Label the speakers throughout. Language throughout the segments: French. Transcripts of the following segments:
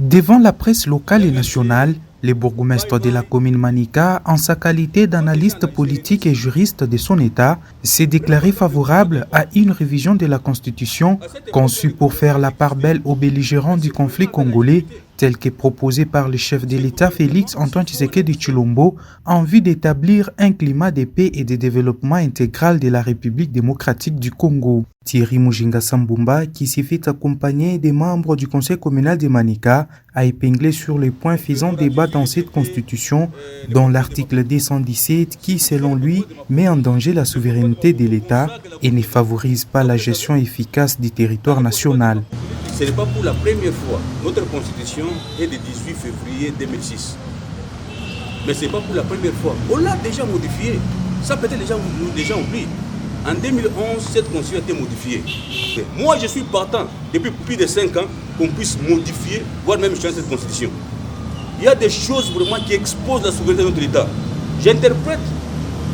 Speaker 1: Devant la presse locale et nationale, le bourgmestre de la commune Manika, en sa qualité d'analyste politique et juriste de son État, s'est déclaré favorable à une révision de la Constitution conçue pour faire la part belle aux belligérants du conflit congolais, tel que proposé par le chef de l'État Félix Antoine Tshisekedi Tshilombo, en vue d'établir un climat de paix et de développement intégral de la République démocratique du Congo. Thierry Mujinga Sambumba, qui s'est fait accompagner des membres du conseil communal de Manika, a épinglé sur les points faisant débat dans cette constitution, dont l'article 217 qui, selon lui, met en danger la souveraineté de l'État et ne favorise pas la gestion efficace du territoire national.
Speaker 2: Ce n'est pas pour la première fois. Notre constitution est du 18 février 2006. Mais ce n'est pas pour la première fois. On l'a déjà modifié. Ça peut-être les gens oublient. En 2011, cette constitution a été modifiée. Et moi, je suis partant depuis plus de 5 ans qu'on puisse modifier, voire même changer cette constitution. Il y a des choses vraiment qui exposent la souveraineté de notre État. J'interprète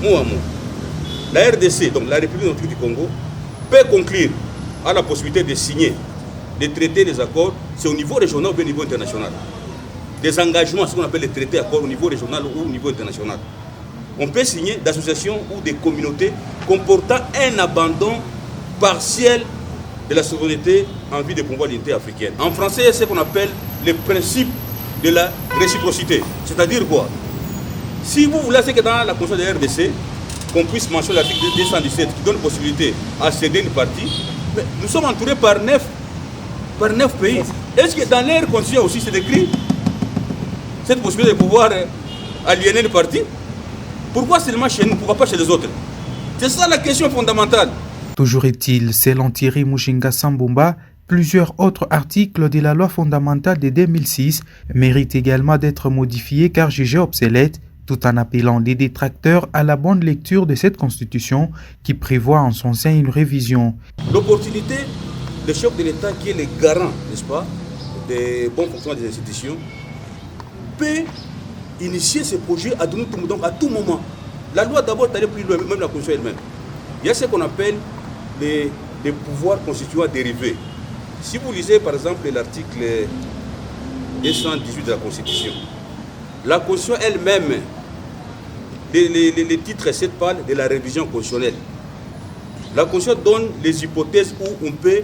Speaker 2: mot à mot. La RDC, donc la République démocratique du Congo, peut conclure à la possibilité de signer des traités, des accords, c'est au niveau régional ou au niveau international. Des engagements, ce qu'on appelle les traités, accords au niveau régional ou au niveau international. On peut signer d'associations ou des communautés comportant un abandon partiel de la souveraineté en vue de promouvoir l'unité africaine. En français, c'est ce qu'on appelle le principe de la réciprocité. C'est-à-dire quoi? Si vous voulez, c'est que dans la Constitution de la RDC, qu'on puisse mentionner l'article 217 qui donne possibilité à céder une partie, mais nous sommes entourés par 9 pays. Est-ce que dans leur constitution aussi c'est écrit cette possibilité de pouvoir aliéner une partie? Pourquoi seulement chez nous? Pourquoi pas chez les autres? C'est ça la question fondamentale.
Speaker 1: Toujours est-il, selon Thierry Mujinga Sambumba, plusieurs autres articles de la loi fondamentale de 2006 méritent également d'être modifiés car jugés obsolètes, tout en appelant les détracteurs à la bonne lecture de cette constitution qui prévoit en son sein une révision.
Speaker 2: L'opportunité, le chef de l'État qui est le garant, n'est-ce pas, des bons fonctionnements des institutions, peut initier ce projet à tout moment. La loi d'abord est allée plus loin, même la Constitution elle-même. Il y a ce qu'on appelle les pouvoirs constituants dérivés. Si vous lisez par exemple l'article 218 de la Constitution, la Constitution elle-même, les titres 7 parlent de la révision constitutionnelle. La Constitution donne les hypothèses où on peut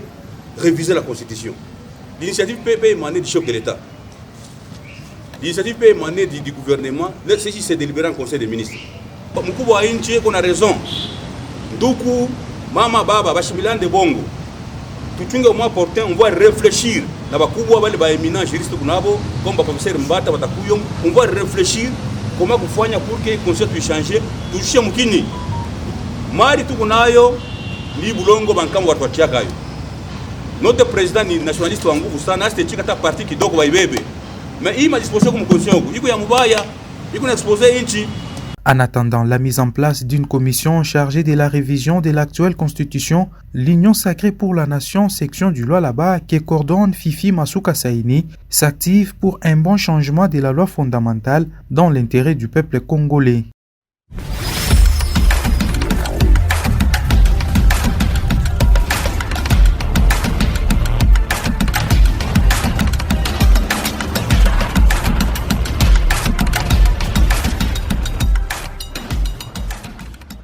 Speaker 2: réviser la Constitution. L'initiative peut émaner du chef de l'État. L'initiative peut émaner du gouvernement. Ceci c'est délibéré en Conseil des ministres. Mukubwa wa nchi qu'on a raison. Nduku, mama, baba, bashimilan de bongo. Tuchunge au moins portant, on va réfléchir. Na bakubwa wale ba éminents juristes kunabo, comme ba professeur Mbata batakuyom, on va réfléchir comment kufanya pour que le concept puisse changer. Tushie mukini. Mari tukunayo ni bulongo bankamu watu watiakayo. Notre président ni nationaliste wa nguvu sana, asite chikata parti kidogo baibebe. Mais il m'a disposé comme constitution, il y a mubaya, il a exposé inchi.
Speaker 1: En attendant la mise en place d'une commission chargée de la révision de l'actuelle constitution, l'Union sacrée pour la nation, section du Lualaba, qui coordonne Fifi Masuka Saini, s'active pour un bon changement de la loi fondamentale dans l'intérêt du peuple congolais.